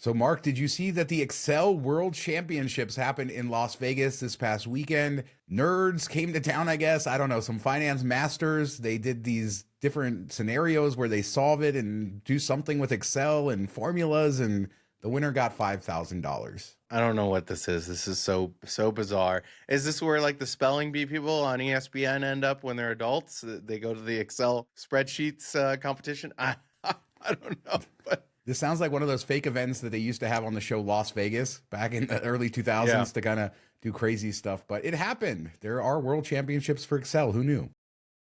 So, Mark, did you see that the Excel World Championships happened in Las Vegas this past weekend? Nerds came to town, I guess. I don't know, some finance masters. They did these different scenarios where they solve it and do something with Excel and formulas, and the winner got $5,000. I don't know what this is. This is so bizarre. Is this where like the spelling bee people on ESPN end up when they're adults? They go to the Excel spreadsheets competition? I don't know, but This sounds like one of those fake events that they used to have on the show Las Vegas back in the early 2000s yeah. to kind of do crazy stuff. But it happened. There are world championships for Excel. Who knew?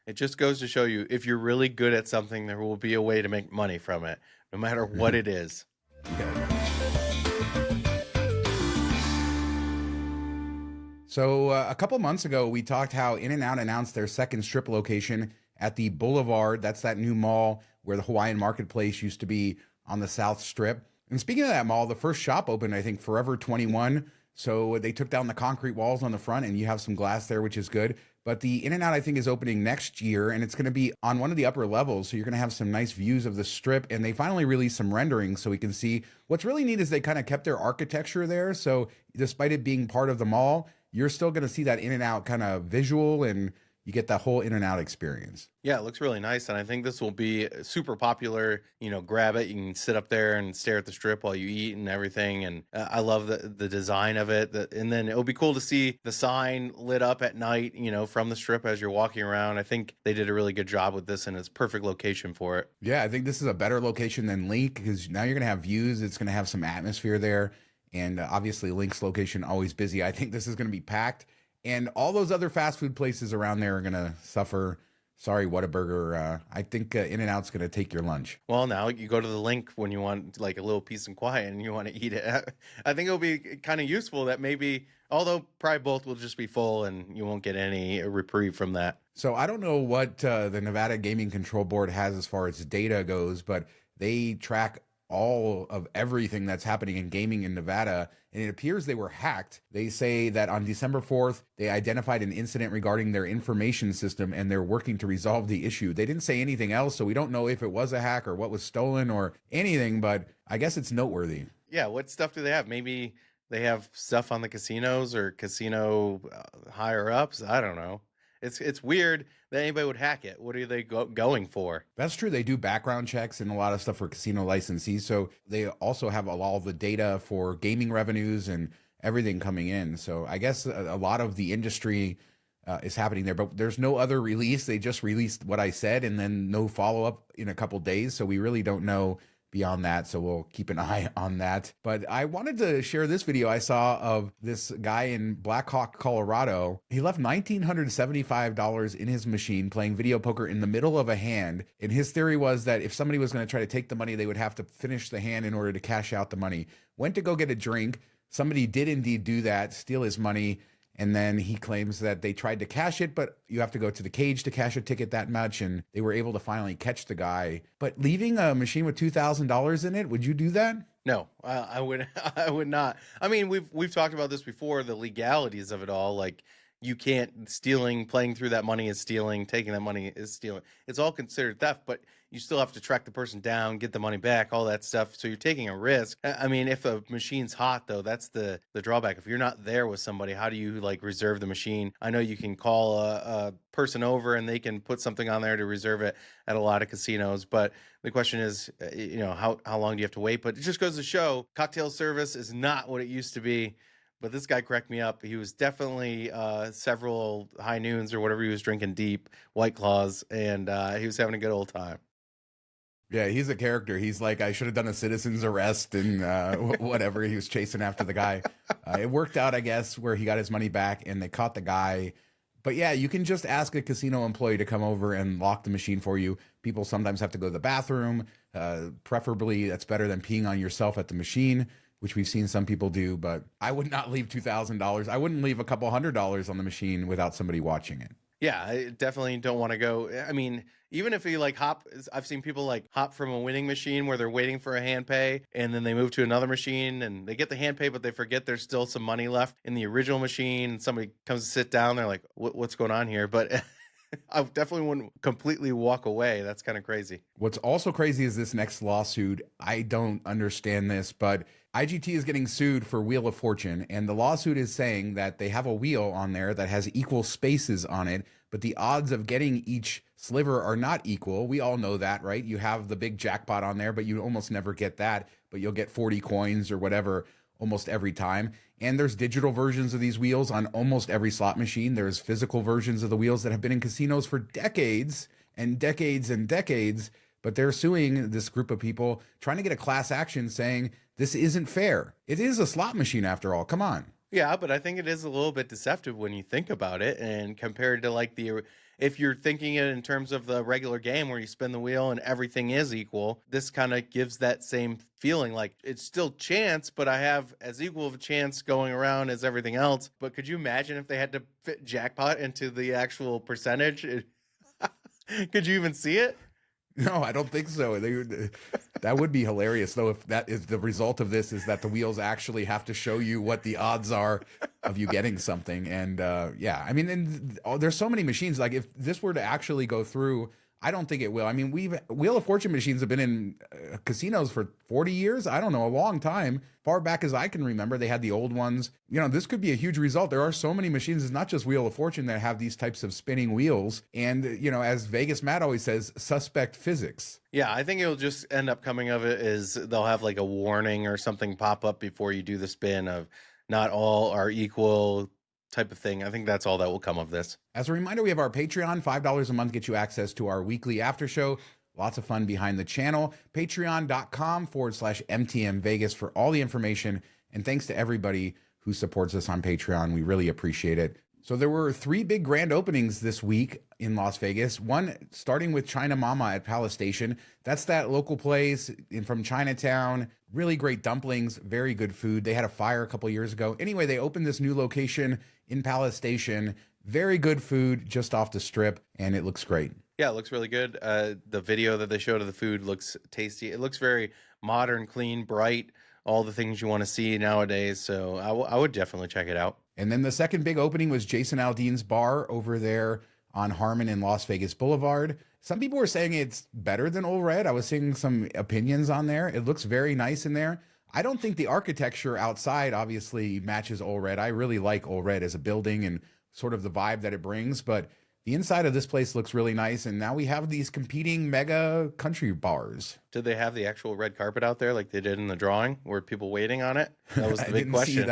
It just goes to show you, if you're really good at something, there will be a way to make money from it, no matter what it is. Yeah. So a couple months ago, we talked how In-N-Out announced their second strip location at the Boulevard. That's that new mall where the Hawaiian Marketplace used to be on the South Strip. And speaking of that mall, the first shop opened, I think, Forever 21. So they took down the concrete walls on the front and you have some glass there, which is good. But the In-N-Out, I think, is opening next year, and it's going to be on one of the upper levels. So you're going to have some nice views of the strip. And they finally released some renderings so we can see. What's really neat is they kind of kept their architecture there. So despite it being part of the mall, you're still going to see that In-N-Out kind of visual, and you get that whole In-N-Out experience. Yeah, it looks really nice, and I think this will be super popular. You know, grab it, you can sit up there and stare at the strip while you eat and everything, and I love the design of it. And then it'll be cool to see the sign lit up at night, you know, from the strip as you're walking around. I think they did a really good job with this, and it's perfect location for it. Yeah, I think this is a better location than Link because now you're going to have views. It's going to have some atmosphere there, and obviously Link's location always busy. I think this is going to be packed. And all those other fast food places around there are going to suffer. Sorry, Whataburger. I think In-N-Out's going to take your lunch. Well, now you go to the Link when you want like a little peace and quiet and you want to eat it. I think it'll be kind of useful that maybe, although probably both will just be full and you won't get any reprieve from that. So I don't know what the Nevada Gaming Control Board has as far as data goes, but they track all of everything that's happening in gaming in Nevada, and it appears they were hacked. They say that on December 4th, they identified an incident regarding their information system, and they're working to resolve the issue. They didn't say anything else, so we don't know if it was a hack or what was stolen or anything, but I guess it's noteworthy. Yeah, what stuff do they have? Maybe they have stuff on the casinos or casino higher ups. I don't know. It's weird that anybody would hack it. What are they going for? That's true. They do background checks and a lot of stuff for casino licensees. So they also have all the data for gaming revenues and everything coming in. So I guess a lot of the industry is happening there, but there's no other release. They just released what I said and then no follow up in a couple days. So we really don't know beyond that. So we'll keep an eye on that. But I wanted to share this video I saw of this guy in Black Hawk, Colorado. He left $1,975 in his machine playing video poker in the middle of a hand. And his theory was that if somebody was going to try to take the money, they would have to finish the hand in order to cash out the money. Went to go get a drink. Somebody did indeed do that, steal his money. And then he claims that they tried to cash it, but you have to go to the cage to cash a ticket that much. And they were able to finally catch the guy. But leaving a machine with $2,000 in it, would you do that? No, I would. I would not. I mean, we've talked about this before. The legalities of it all, like you can't playing through that money is stealing, taking that money is stealing. It's all considered theft, but you still have to track the person down, get the money back, all that stuff. So you're taking a risk. I mean, if a machine's hot though, that's the drawback. If you're not there with somebody, how do you like reserve the machine? I know you can call a person over and they can put something on there to reserve it at a lot of casinos. But the question is, you know, how long do you have to wait? But it just goes to show cocktail service is not what it used to be. But this guy cracked me up. He was definitely several high noons or whatever he was drinking deep, White Claws, and he was having a good old time. Yeah, he's a character. He's like, I should have done a citizen's arrest and whatever. He was chasing after the guy. It worked out, I guess, where he got his money back and they caught the guy. But yeah, you can just ask a casino employee to come over and lock the machine for you. People sometimes have to go to the bathroom. Preferably, that's better than peeing on yourself at the machine, which we've seen some people do. But I would not leave $2,000. I wouldn't leave a couple $100 on the machine without somebody watching it. Yeah, I definitely don't want to go. I mean, even if you like hop, I've seen people like hop from a winning machine where they're waiting for a hand pay and then they move to another machine and they get the hand pay, but they forget there's still some money left in the original machine. And somebody comes to sit down. They're like, what's going on here? But I definitely wouldn't completely walk away. That's kind of crazy. What's also crazy is this next lawsuit. I don't understand this, but IGT is getting sued for Wheel of Fortune, and the lawsuit is saying that they have a wheel on there that has equal spaces on it, but the odds of getting each sliver are not equal. We all know that, right? You have the big jackpot on there, but you almost never get that, but you'll get 40 coins or whatever almost every time. And there's digital versions of these wheels on almost every slot machine. There's physical versions of the wheels that have been in casinos for decades and decades and decades, but they're suing this group of people, trying to get a class action saying this isn't fair. It is a slot machine after all. Come on. Yeah, but I think it is a little bit deceptive when you think about it, and compared to like if you're thinking it in terms of the regular game where you spin the wheel and everything is equal, this kind of gives that same feeling. Like it's still chance, but I have as equal of a chance going around as everything else. But could you imagine if they had to fit jackpot into the actual percentage? Could you even see it? No, I don't think so. That would be hilarious, though, if that is the result of this, is that the wheels actually have to show you what the odds are of you getting something. And yeah, I mean, and there's so many machines. Like if this were to actually go through, I don't think it will. I mean, Wheel of Fortune machines have been in casinos for 40 years. I don't know, a long time. Far back as I can remember, they had the old ones. You know, this could be a huge result. There are so many machines. It's not just Wheel of Fortune that have these types of spinning wheels. And, you know, as Vegas Matt always says, suspect physics. Yeah, I think it'll just end up coming of it is they'll have like a warning or something pop up before you do the spin of not all are equal type of thing. I think that's all that will come of this. As a reminder, we have our Patreon. $5 a month gets you access to our weekly after show. Lots of fun behind the channel. Patreon.com/MTM Vegas for all the information. And thanks to everybody who supports us on Patreon. We really appreciate it. So there were 3 big grand openings this week in Las Vegas. One starting with China Mama at Palace Station. That's that local place from Chinatown. Really great dumplings, very good food. They had a fire a couple years ago. Anyway, they opened this new location in Palace Station. Very good food just off the strip, and it looks great. Yeah, it looks really good. The video that they showed of the food looks tasty. It looks very modern, clean, bright, all the things you want to see nowadays. So I would definitely check it out. And then the second big opening was Jason Aldean's bar over there on Harmon and Las Vegas Boulevard. Some people were saying it's better than Old Red. I was seeing some opinions on there. It looks very nice in there. I don't think the architecture outside obviously matches Old Red. I really like Old Red as a building and sort of the vibe that it brings, but the inside of this place looks really nice. And now we have these competing mega country bars. Did they have the actual red carpet out there like they did in the drawing? Were people waiting on it? That was the big question.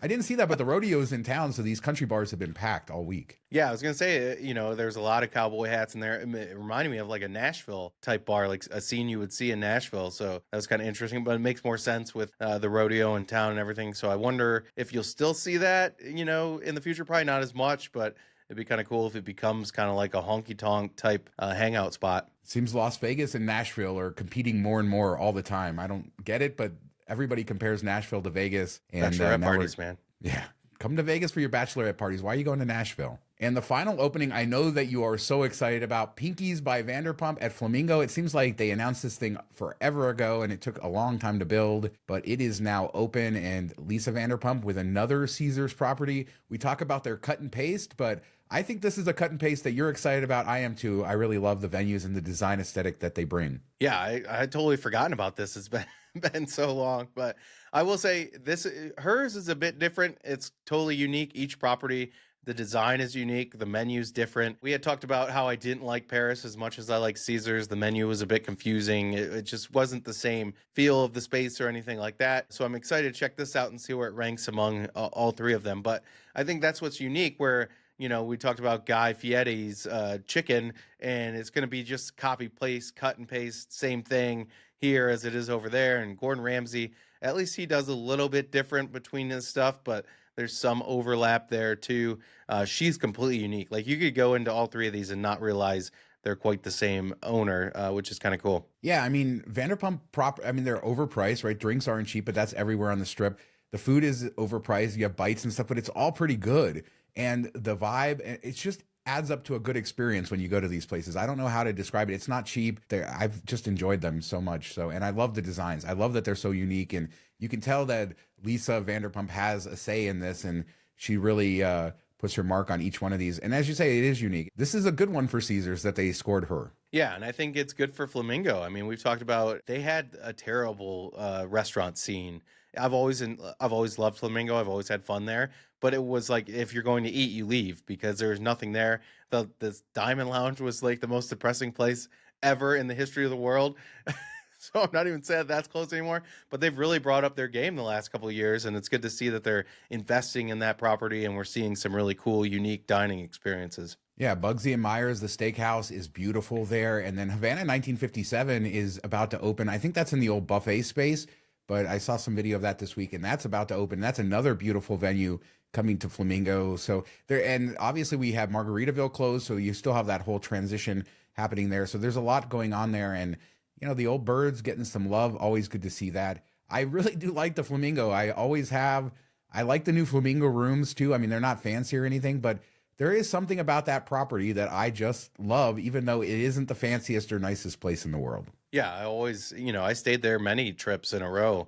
I didn't see that, but the rodeo's in town, so these country bars have been packed all week. Yeah, I was going to say, you know, there's a lot of cowboy hats in there. It reminded me of like a Nashville type bar, like a scene you would see in Nashville. So that was kind of interesting, but it makes more sense with the rodeo in town and everything. So I wonder if you'll still see that, you know, in the future. Probably not as much, but it'd be kind of cool if it becomes kind of like a honky-tonk type hangout spot. Seems Las Vegas and Nashville are competing more and more all the time. I don't get it, but everybody compares Nashville to Vegas. And bachelorette parties, man. Yeah. Come to Vegas for your bachelorette parties. Why are you going to Nashville? And the final opening, I know that you are so excited about, Pinkies by Vanderpump at Flamingo. It seems like they announced this thing forever ago and it took a long time to build, but it is now open. And Lisa Vanderpump with another Caesars property. We talk about their cut and paste, but I think this is a cut and paste that you're excited about. I am too. I really love the venues and the design aesthetic that they bring. Yeah, I had totally forgotten about this. It's been so long, but I will say hers is a bit different. It's totally unique. Each property, the design is unique. The menu's different. We had talked about how I didn't like Paris as much as I like Caesars. The menu was a bit confusing. It just wasn't the same feel of the space or anything like that. So I'm excited to check this out and see where it ranks among all 3 of them. But I think that's what's unique, where, you know, we talked about Guy Fieri's chicken, and it's going to be just copy, paste, cut and paste, same thing here as it is over there. And Gordon Ramsay, at least he does a little bit different between his stuff, but there's some overlap there too. She's completely unique. Like you could go into all 3 of these and not realize they're quite the same owner, which is kind of cool. Yeah, I mean, Vanderpump they're overpriced, right? Drinks aren't cheap, but that's everywhere on the strip. The food is overpriced. You have bites and stuff, but it's all pretty good. And the vibe, it's just adds up to a good experience when you go to these places. I don't know how to describe it. It's not cheap. I've just enjoyed them so much. So, and I love the designs. I love that they're so unique. And you can tell that Lisa Vanderpump has a say in this, and she really puts her mark on each one of these. And as you say, it is unique. This is a good one for Caesars that they scored her. Yeah, and I think it's good for Flamingo. I mean, we've talked about they had a terrible restaurant scene I've always loved Flamingo. I've always had fun there. But it was like if you're going to eat, you leave because there's nothing there. The Diamond Lounge was like the most depressing place ever in the history of the world. So I'm not even saying that's close anymore. But they've really brought up their game the last couple of years, and it's good to see that they're investing in that property, and we're seeing some really cool, unique dining experiences. Yeah, Bugsy and Myers, the steakhouse is beautiful there. And then Havana 1957 is about to open. I think that's in the old buffet space, but I saw some video of that this week and that's about to open. That's another beautiful venue coming to Flamingo. So there, and obviously we have Margaritaville closed. So you still have that whole transition happening there. So there's a lot going on there. And, you know, the old birds getting some love. Always good to see that. I really do like the Flamingo. I always have. I like the new Flamingo rooms too. I mean, they're not fancy or anything, but there is something about that property that I just love, even though it isn't the fanciest or nicest place in the world. Yeah, I always, I stayed there many trips in a row,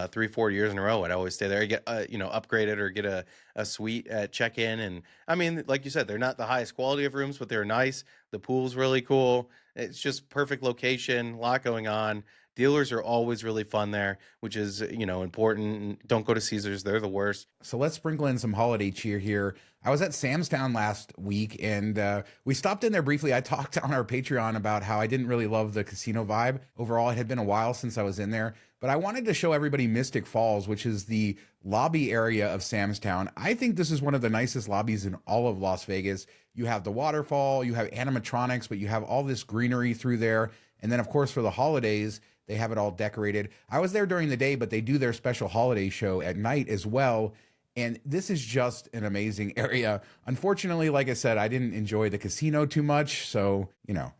3, 4 years in a row. I'd always stay there. I get, upgraded or get a suite at check-in. And I mean, like you said, they're not the highest quality of rooms, but they're nice. The pool's really cool. It's just perfect location, a lot going on. Dealers are always really fun there, which is, important. Don't go to Caesars. They're the worst. So let's sprinkle in some holiday cheer here. I was at Sam's Town last week and we stopped in there briefly. I talked on our Patreon about how I didn't really love the casino vibe. Overall, it had been a while since I was in there, but I wanted to show everybody Mystic Falls, which is the lobby area of Sam's Town. I think this is one of the nicest lobbies in all of Las Vegas. You have the waterfall, you have animatronics, but you have all this greenery through there. And then, of course, for the holidays, they have it all decorated. I was there during the day, but they do their special holiday show at night as well. And this is just an amazing area. Unfortunately, like I said, I didn't enjoy the casino too much. So,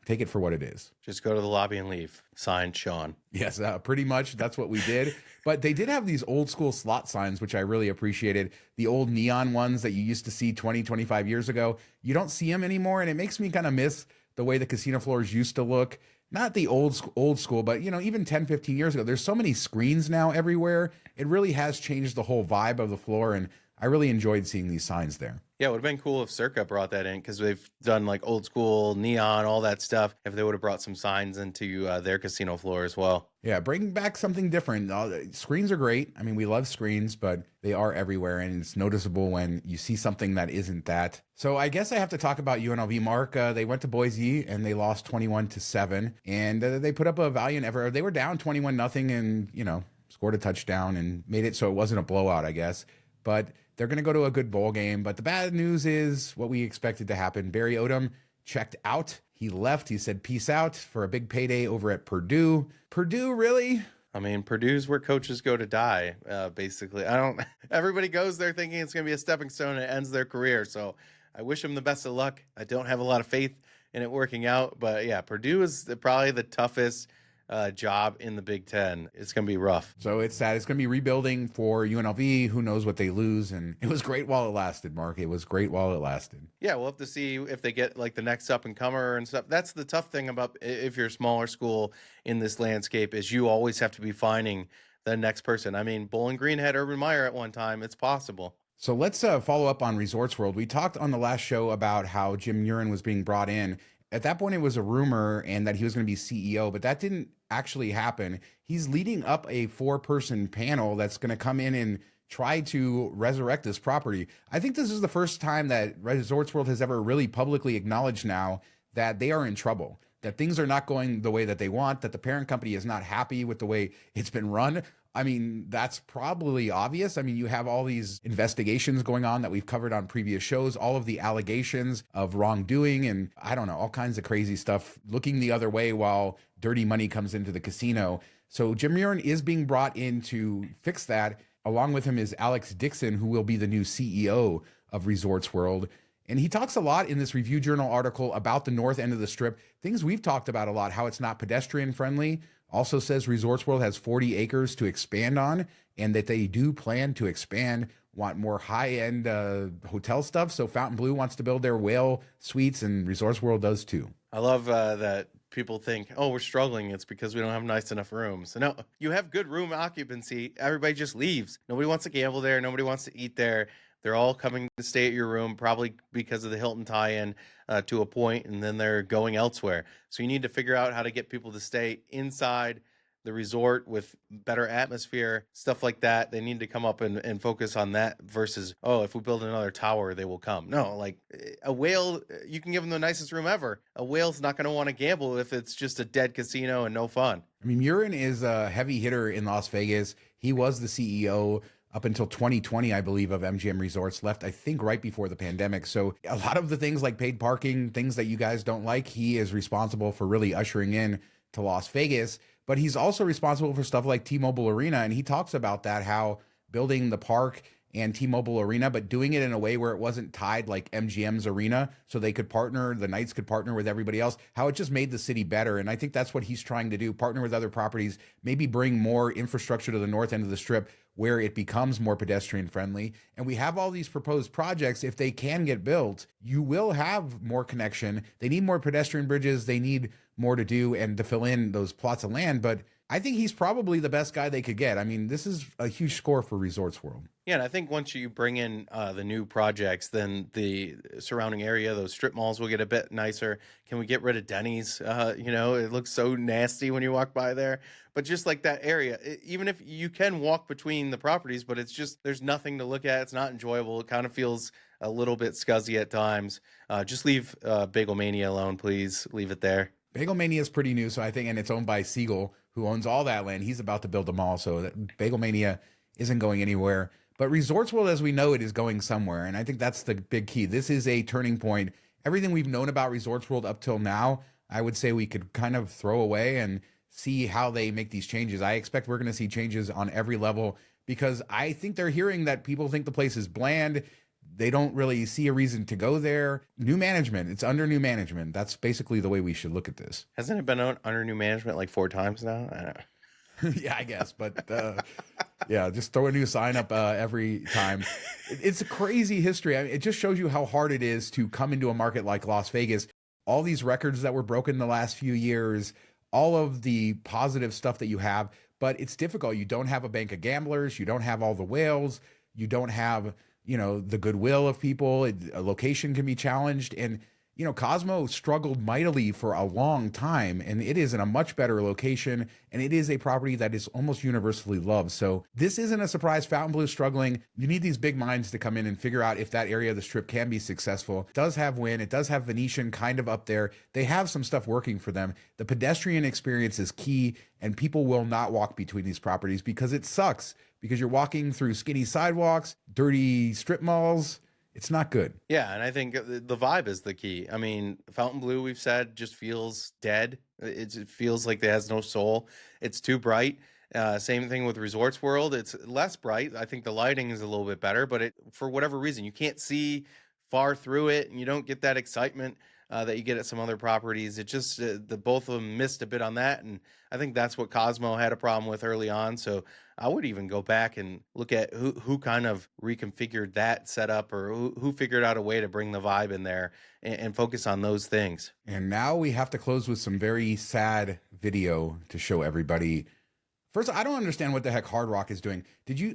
take it for what it is. Just go to the lobby and leave. Signed, Sean. Yes, pretty much. That's what we did. But they did have these old school slot signs, which I really appreciated. The old neon ones that you used to see 20, 25 years ago. You don't see them anymore. And it makes me kind of miss the way the casino floors used to look. Not the old school, but even 10, 15 years ago, there's so many screens now everywhere. It really has changed the whole vibe of the floor. And I really enjoyed seeing these signs there. Yeah, it would have been cool if Circa brought that in because they've done like old school neon, all that stuff. If they would have brought some signs into their casino floor as well. Yeah, bring back something different. Screens are great. I mean, we love screens, but they are everywhere, and it's noticeable when you see something that isn't that. So I guess I have to talk about UNLV, Mark. They went to Boise, and they lost 21-7, and they put up a valiant effort. They were down 21-0 and, scored a touchdown and made it so it wasn't a blowout, I guess. But they're going to go to a good bowl game. But the bad news is what we expected to happen. Barry Odom checked out. He left. He said, peace out for a big payday over at Purdue. Purdue, really? I mean, Purdue's where coaches go to die, basically. Everybody goes there thinking it's going to be a stepping stone and it ends their career. So I wish them the best of luck. I don't have a lot of faith in it working out. But yeah, Purdue is probably the toughest job in the Big Ten. It's going to be rough. So it's sad. It's going to be rebuilding for UNLV. Who knows what they lose? And it was great while it lasted, Mark. It was great while it lasted. Yeah, we'll have to see if they get like the next up and comer and stuff. That's the tough thing about if you're a smaller school in this landscape is you always have to be finding the next person. I mean, Bowling Green had Urban Meyer at one time. It's possible. So let's follow up on Resorts World. We talked on the last show about how Jim Murren was being brought in. At that point, it was a rumor and that he was going to be CEO, but that didn't actually happen. He's leading up a 4-person panel that's going to come in and try to resurrect this property. I think this is the first time that Resorts World has ever really publicly acknowledged now that they are in trouble, that things are not going the way that they want, that the parent company is not happy with the way it's been run. I mean, that's probably obvious. I mean, you have all these investigations going on that we've covered on previous shows, all of the allegations of wrongdoing and I don't know, all kinds of crazy stuff looking the other way while dirty money comes into the casino. So Jim Murren is being brought in to fix that. Along with him is Alex Dixon, who will be the new CEO of Resorts World. And he talks a lot in this Review Journal article about the north end of the strip, things we've talked about a lot, how it's not pedestrian friendly. Also says Resorts World has 40 acres to expand on and that they do plan to expand, want more high-end hotel stuff. So Fontainebleau wants to build their whale suites and Resorts World does too. I love that people think, oh, we're struggling. It's because we don't have nice enough rooms. No, you have good room occupancy. Everybody just leaves. Nobody wants to gamble there. Nobody wants to eat there. They're all coming to stay at your room, probably because of the Hilton tie-in to a point, and then they're going elsewhere. So you need to figure out how to get people to stay inside the resort with better atmosphere, stuff like that. They need to come up and focus on that versus, oh, if we build another tower, they will come. No, like a whale, you can give them the nicest room ever. A whale's not going to want to gamble if it's just a dead casino and no fun. I mean, Murren is a heavy hitter in Las Vegas. He was the CEO up until 2020, I believe, of MGM Resorts, left, I think, right before the pandemic. So a lot of the things like paid parking, things that you guys don't like, he is responsible for really ushering in to Las Vegas. But he's also responsible for stuff like T-Mobile Arena. And he talks about that, how building the park and T-Mobile Arena, but doing it in a way where it wasn't tied like MGM's arena, so they could partner, the Knights could partner with everybody else, how it just made the city better. And I think that's what he's trying to do, partner with other properties, maybe bring more infrastructure to the north end of the Strip where it becomes more pedestrian friendly. And we have all these proposed projects. If they can get built, you will have more connection. They need more pedestrian bridges. They need more to do and to fill in those plots of land. But I think he's probably the best guy they could get. I mean, this is a huge score for Resorts World. Yeah, and I think once you bring in the new projects, then the surrounding area, those strip malls will get a bit nicer. Can we get rid of Denny's? It looks so nasty when you walk by there. But just like that area, even if you can walk between the properties, but it's just, there's nothing to look at. It's not enjoyable. It kind of feels a little bit scuzzy at times. Just leave Bagel Mania alone, please. Leave it there. Bagel Mania is pretty new, so I think, and it's owned by Siegel, who owns all that land. He's about to build a mall, so that Bagel Mania isn't going anywhere. But Resorts World, as we know it, is going somewhere, and I think that's the big key. This is a turning point. Everything we've known about Resorts World up till now, I would say we could kind of throw away and see how they make these changes. I expect we're going to see changes on every level because I think they're hearing that people think the place is bland. They don't really see a reason to go there. New management. It's under new management. That's basically the way we should look at this. Hasn't it been under new management like 4 times now? I don't know. Yeah, I guess. But yeah, just throw a new sign up every time. It's a crazy history. I mean, it just shows you how hard it is to come into a market like Las Vegas. All these records that were broken in the last few years, all of the positive stuff that you have, but it's difficult. You don't have a bank of gamblers. You don't have all the whales. You don't have, the goodwill of people. A location can be challenged. And, Cosmo struggled mightily for a long time, and it is in a much better location, and it is a property that is almost universally loved. So this isn't a surprise. Fontainebleau is struggling. You need these big minds to come in and figure out if that area of the Strip can be successful. It does have Wynn. It does have Venetian kind of up there. They have some stuff working for them. The pedestrian experience is key, and people will not walk between these properties because it sucks, because you're walking through skinny sidewalks, dirty strip malls. It's not good. Yeah, and I think the vibe is the key. I mean, Fontainebleau, we've said, just feels dead. It feels like it has no soul. It's too bright. Same thing with Resorts World. It's less bright. I think the lighting is a little bit better, but for whatever reason, you can't see far through it, and you don't get that excitement that you get at some other properties. It just, the both of them missed a bit on that, and I think that's what Cosmo had a problem with early on. So I would even go back and look at who kind of reconfigured that setup, or who figured out a way to bring the vibe in there and focus on those things. And now we have to close with some very sad video to show everybody. First, I don't understand what the heck Hard Rock is doing.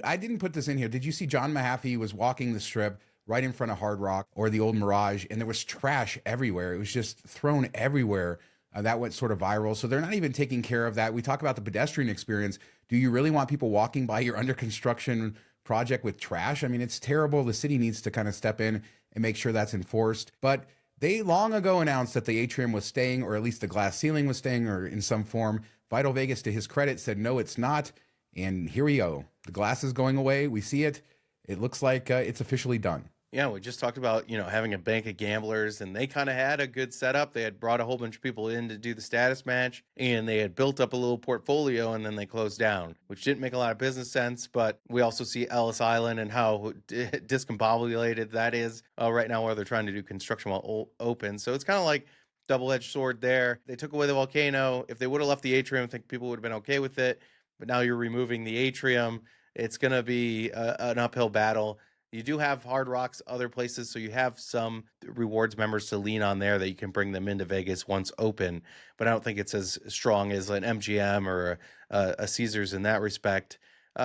I didn't put this in here. Did you see John Mahaffey was walking the Strip right in front of Hard Rock or the old Mirage, and there was trash everywhere? It was just thrown everywhere. That went sort of viral. So they're not even taking care of that. We talk about the pedestrian experience. Do you really want people walking by your under construction project with trash? I mean, it's terrible. The city needs to kind of step in and make sure that's enforced. But they long ago announced that the atrium was staying, or at least the glass ceiling was staying, or in some form. Vital Vegas, to his credit, said, no, it's not. And here we go. The glass is going away. We see it. It looks like it's officially done. Yeah, we just talked about, having a bank of gamblers, and they kind of had a good setup. They had brought a whole bunch of people in to do the status match, and they had built up a little portfolio, and then they closed down, which didn't make a lot of business sense. But we also see Ellis Island and how discombobulated that is right now, where they're trying to do construction while open. So it's kind of like double-edged sword there. They took away the volcano. If they would have left the atrium, I think people would have been okay with it. But now you're removing the atrium. It's going to be an uphill battle. You do have Hard Rocks other places, so you have some rewards members to lean on there that you can bring them into Vegas once open. But I don't think it's as strong as an MGM or a Caesars in that respect.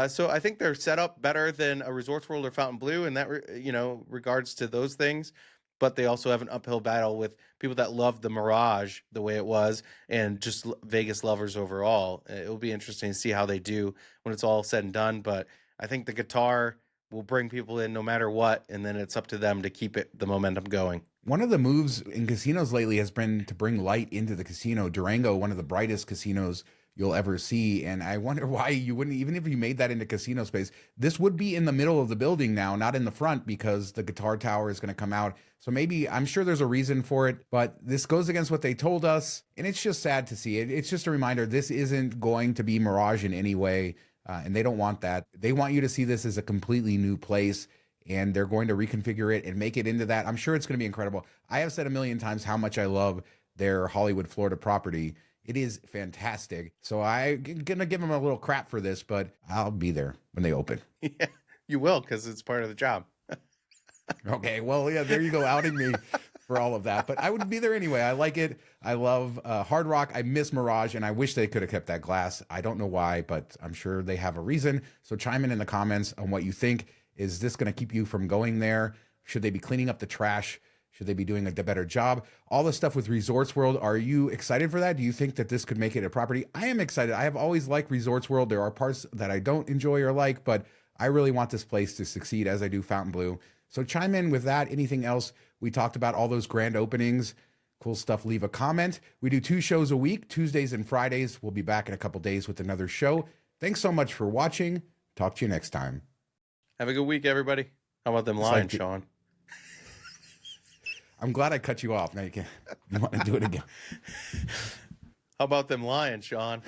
So I think they're set up better than a Resorts World or Fontainebleau in that, regards to those things. but they also have an uphill battle with people that love the Mirage the way it was, and just Vegas lovers overall. It will be interesting to see how they do when it's all said and done. But I think the guitar will bring people in no matter what, and then it's up to them to keep the momentum going. One of the moves in casinos lately has been to bring light into the casino. Durango, one of the brightest casinos you'll ever see. And I wonder why you wouldn't, even if you made that into casino space, this would be in the middle of the building now, not in the front, because the guitar tower is going to come out. So maybe, I'm sure there's a reason for it, but this goes against what they told us. And it's just sad to see it. It's just a reminder, this isn't going to be Mirage in any way. And they don't want that. They want you to see this as a completely new place, and they're going to reconfigure it and make it into that. I'm sure it's going to be incredible. I have said a million times how much I love their Hollywood, Florida property. It is fantastic. So I'm going to give them a little crap for this, but I'll be there when they open. Yeah, you will, because it's part of the job. Okay, well, yeah, there you go, outing me for all of that. But I would be there anyway. I like it. I love Hard Rock. I miss Mirage, and I wish they could have kept that glass. I don't know why, but I'm sure they have a reason. So chime in the comments on what you think. Is this going to keep you from going there? Should they be cleaning up the trash? Should they be doing a better job? All the stuff with Resorts World, are you excited for that? Do you think that this could make it a property? I am excited. I have always liked Resorts World. There are parts that I don't enjoy or like, but I really want this place to succeed as I do Fontainebleau. So chime in with that. Anything else we talked about, all those grand openings, cool stuff, leave a comment. We do 2 shows a week, Tuesdays and Fridays. We'll be back in a couple days with another show. Thanks so much for watching. Talk to you next time. Have a good week, everybody. How about them Lions, Sean? I'm glad I cut you off. Now you want to do it again. How about them Lions, Sean?